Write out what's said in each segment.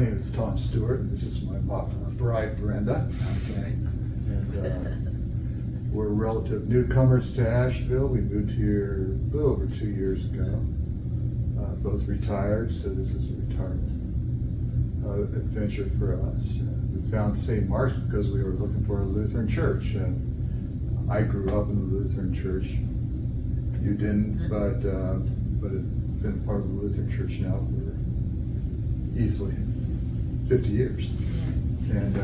name is Tom Stewart, and this is my bride, Brenda. Okay. And we're relative newcomers to Asheville. We moved here a little over 2 years ago. Both retired, so this is a retirement adventure for us. We found St. Mark's because we were looking for a Lutheran church. I grew up in the Lutheran church. You didn't, but I've been part of the Lutheran church now for easily 50 years. And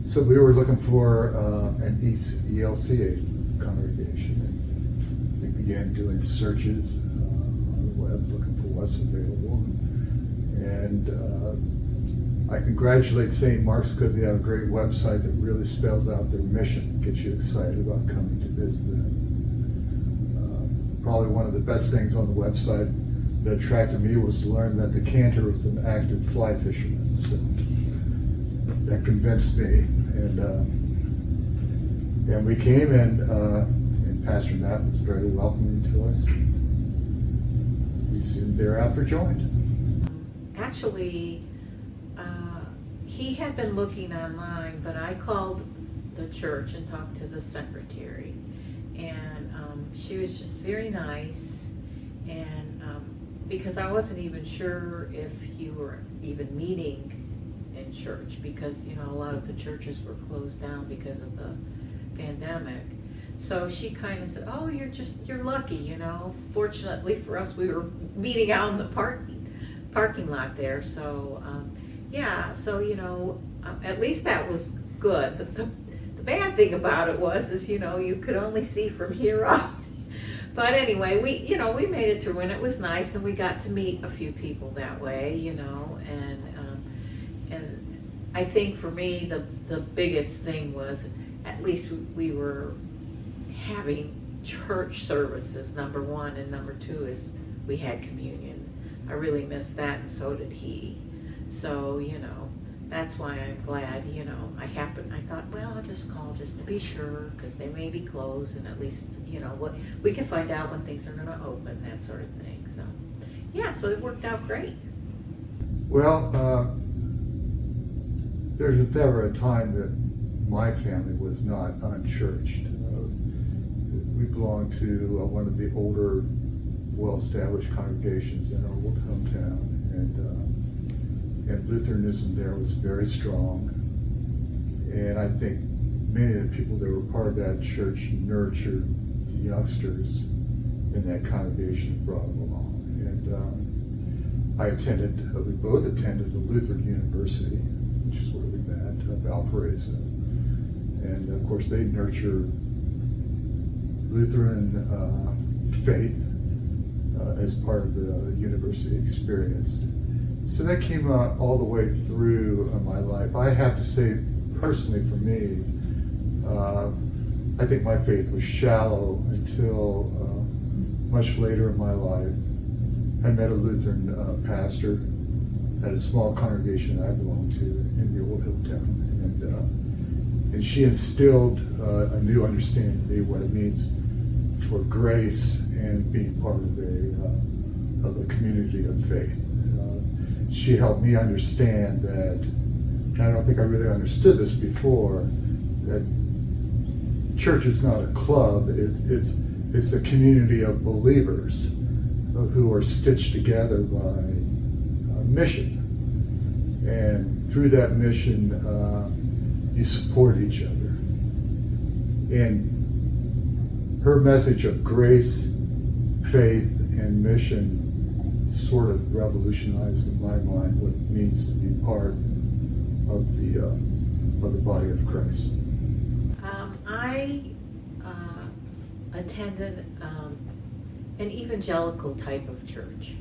so we were looking for an ELCA congregation. And we began doing searches on the web, looking for what's available. And I congratulate St. Mark's because they have a great website that really spells out their mission, gets you excited about coming to visit them. Probably one of the best things on the website that attracted me was to learn that the cantor was an active fly fisherman. So that convinced me, and we came and Pastor Matt was very welcoming to us. We soon thereafter joined. Actually, he had been looking online, but I called the church and talked to the secretary, and she was just very nice, and because I wasn't even sure if you were even meeting in church, because a lot of the churches were closed down because of the pandemic. So she kind of said, "Oh, you're lucky, Fortunately for us, we were meeting out in the parking lot there." So at least that was good. The bad thing about it is you could only see from here up. But anyway, we made it through, and it was nice, and we got to meet a few people that way, and I think for me the biggest thing was at least we were having church services, number one, and number two is we had communion. I really missed that, and so did he. So, that's why I'm glad, I thought, well, I'll just call just to be sure, because they may be closed, and at least, we can find out when things are going to open, that sort of thing. So, so it worked out great. Well, there's never a time that my family was not unchurched. We belong to one of the older, well-established congregations in our old hometown, and Lutheranism there was very strong. And I think many of the people that were part of that church nurtured the youngsters in that congregation and brought them along. And we both attended the Lutheran University, which is where we met, Valparaiso. And of course they nurture Lutheran faith as part of the university experience. So that came all the way through my life. I have to say, personally for me, I think my faith was shallow until much later in my life. I met a Lutheran pastor at a small congregation I belonged to in the old Hilltown, and she instilled a new understanding to me what it means for grace and being part of a community of faith. She helped me understand that, and I don't think I really understood this before, that church is not a club, it's a community of believers who are stitched together by mission. And through that mission, you support each other. And her message of grace, faith, and mission sort of revolutionized in my mind what it means to be part of the body of Christ. I attended an evangelical type of church,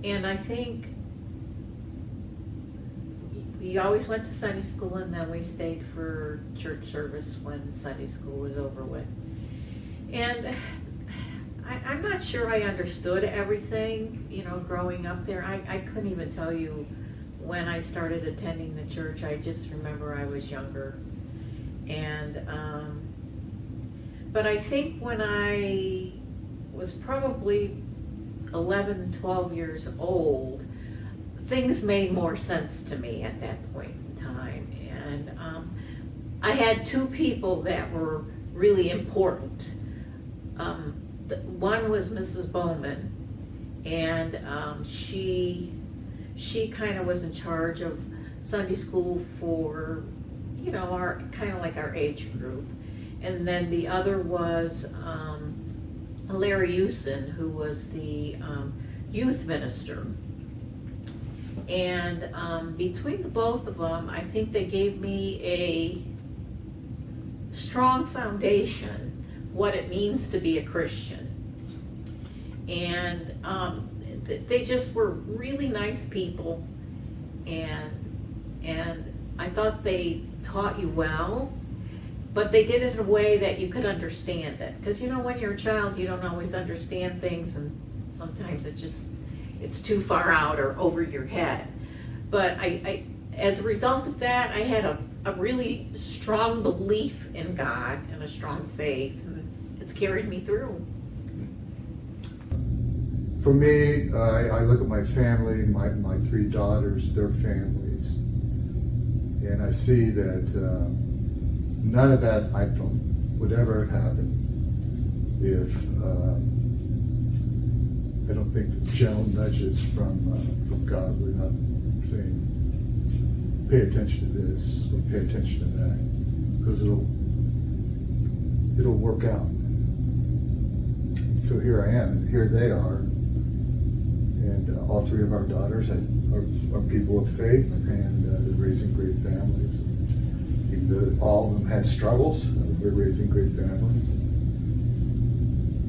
and I think we always went to Sunday school, and then we stayed for church service when Sunday school was over with. And I'm not sure I understood everything, growing up there. I couldn't even tell you when I started attending the church. I just remember I was younger. And, but I think when I was probably 11, 12 years old, things made more sense to me at that point in time. And I had two people that were really important. One was Mrs. Bowman, and she kind of was in charge of Sunday school for, our kind of like our age group. And then the other was Larry Usen, who was the youth minister. And between the both of them, I think they gave me a strong foundation, what it means to be a Christian. And they just were really nice people, and I thought they taught you well, but they did it in a way that you could understand it. Because when you're a child, you don't always understand things, and sometimes it's too far out or over your head. But I as a result of that, I had a really strong belief in God and a strong faith, and it's carried me through. For me, I look at my family, my three daughters, their families, and I see that none of that would ever happen if I don't think the gentle nudges from God were not saying, pay attention to this or pay attention to that, because it'll work out. So here I am, and here they are, and all three of our daughters are people of faith, and they're raising great families. Even though all of them had struggles, they're raising great families.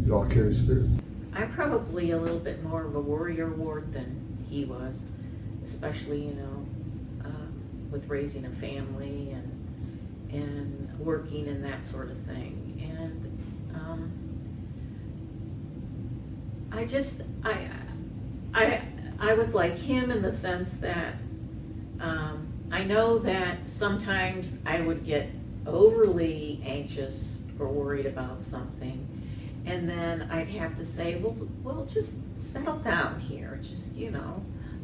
It all carries through. I'm probably a little bit more of a worrier ward than he was, especially, with raising a family and working and that sort of thing. And I was like him in the sense that I know that sometimes I would get overly anxious or worried about something, and then I'd have to say, well, just settle down here. Just,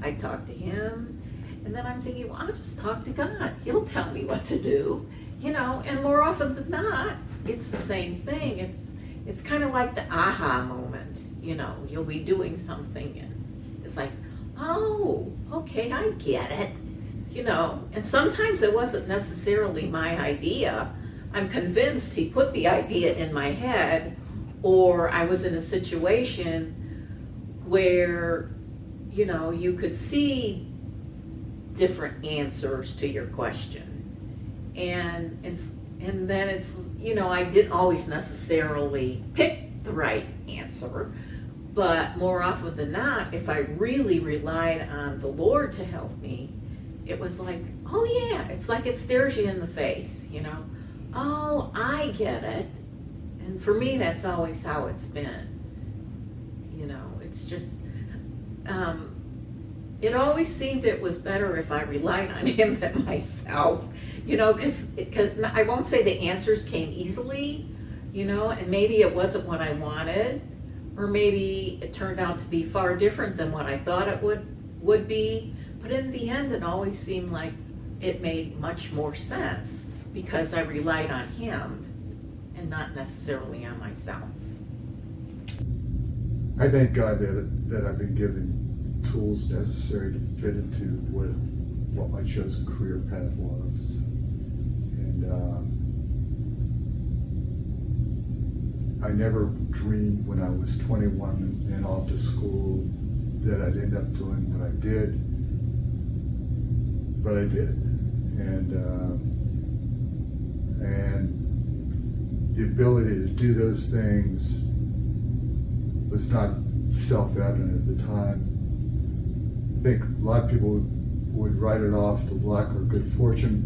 I'd talk to him, and then I'm thinking, well, I'll just talk to God. He'll tell me what to do, and more often than not, it's the same thing. It's kind of like the aha moment, you'll be doing something, and it's like, oh, okay, I get it, and sometimes it wasn't necessarily my idea. I'm convinced he put the idea in my head, or I was in a situation where, you could see different answers to your question. And then it's, I didn't always necessarily pick the right answer, but more often than not, if I really relied on the Lord to help me, it was like, oh yeah, it's like it stares you in the face, oh, I get it. And for me, that's always how it's been. It's just, it always seemed it was better if I relied on him than myself, because I won't say the answers came easily, and maybe it wasn't what I wanted, or maybe it turned out to be far different than what I thought it would be. But in the end, it always seemed like it made much more sense because I relied on him and not necessarily on myself. I thank God that I've been given tools necessary to fit into what my chosen career path was. And I never dreamed when I was 21 and off to school that I'd end up doing what I did, but I did. And the ability to do those things was not self-evident at the time. I think a lot of people would write it off to luck or good fortune,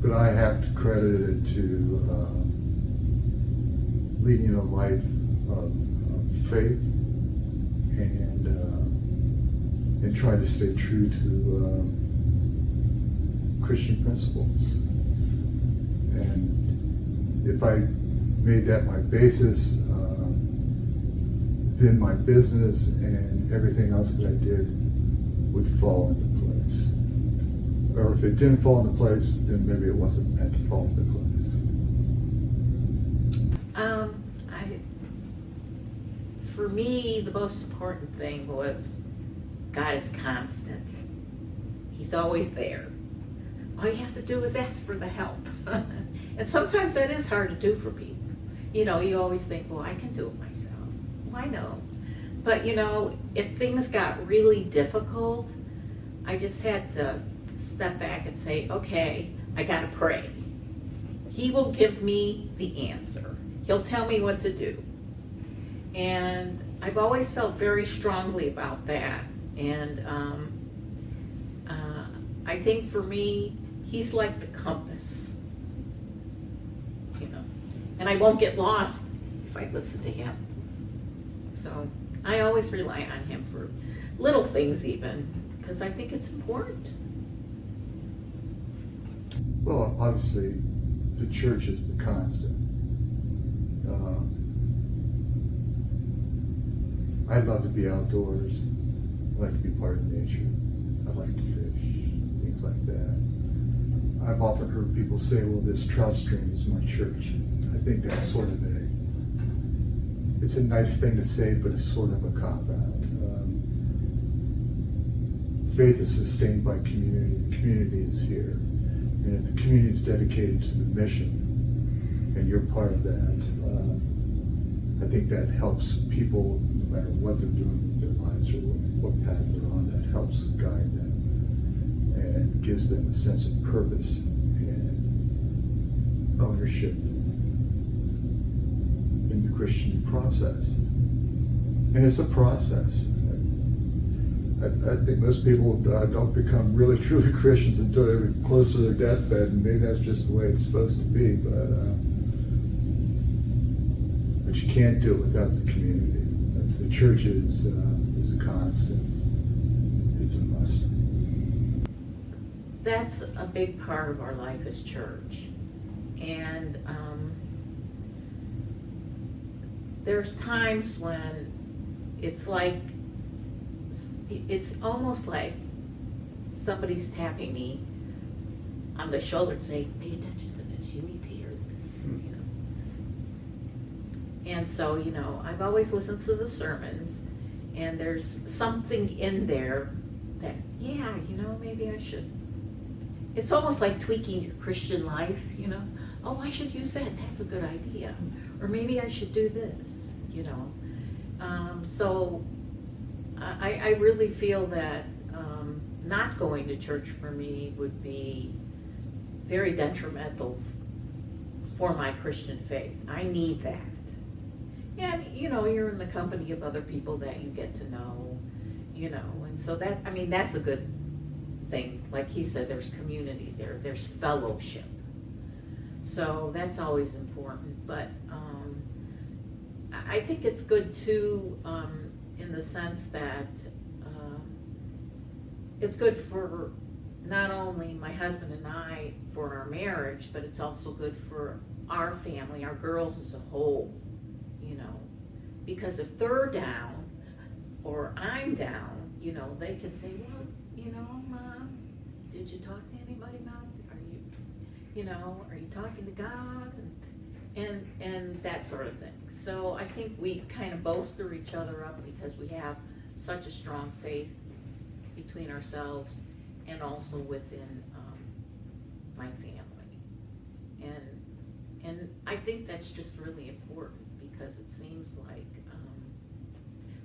but I have to credit it to leading a life of faith and try to stay true to Christian principles. And if I made that my basis, then my business and everything else that I did would fall into place. Or if it didn't fall into place, then maybe it wasn't meant to fall into place. For me, the most important thing was God is constant. He's always there. All you have to do is ask for the help. And sometimes that is hard to do for people. You know, you always think, well, I can do it myself. Well, I know. But, you know, if things got really difficult, I just had to step back and say, okay, I got to pray. He will give me the answer. He'll tell me what to do. And I've always felt very strongly about that. And I think for me, he's like the compass, you know. And I won't get lost if I listen to him. So I always rely on him for little things even, because I think it's important. Well, obviously, the church is the constant. I love to be outdoors. I like to be part of nature. I like to fish, things like that. I've often heard people say, well, this trout stream is my church. I think that's sort of it's a nice thing to say, but it's sort of a cop-out. Faith is sustained by community. The community is here. And if the community is dedicated to the mission, and you're part of that, I think that helps people, no matter what they're doing with their lives or what path they're on, that helps guide them and gives them a sense of purpose and ownership in the Christian process. And it's a process. I think most people don't become really truly Christians until they're close to their deathbed, and maybe that's just the way it's supposed to be. But you can't do it without the community. The church is a constant. It's a must. That's a big part of our life as church, and there's times when it's almost like somebody's tapping me on the shoulder and saying, pay attention to this, you need to hear this, you know. And so, you know, I've always listened to the sermons, and there's something in there that, yeah, you know, maybe I should. It's almost like tweaking your Christian life, you know. Oh, I should use that, that's a good idea. Or maybe I should do this, you know. So I really feel that not going to church for me would be very detrimental for my Christian faith. I need that. And, you know, you're in the company of other people that you get to know, you know, and so that, I mean, that's a good thing. Like he said, there's community there, there's fellowship. So that's always important. But I think it's good too, in the sense that it's good for not only my husband and I for our marriage, but it's also good for our family, our girls as a whole, you know, because if they're down or I'm down, you know, they can say, well, you know, Mom, did you talk to anybody about it? Are you talking to God? And that sort of thing. So I think we kind of bolster each other up because we have such a strong faith between ourselves and also within my family. And I think that's just really important because it seems like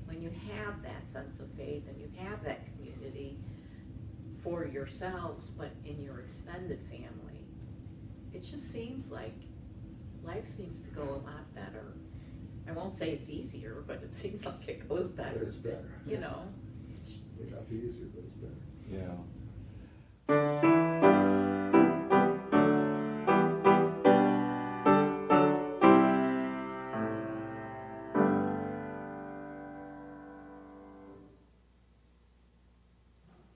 when you have that sense of faith and you have that community for yourselves, but in your extended family, it just seems like life seems to go a lot better. I won't say it's easier, but it seems like it goes better. But it's better. You know. It may not be easier, but it's better. Yeah.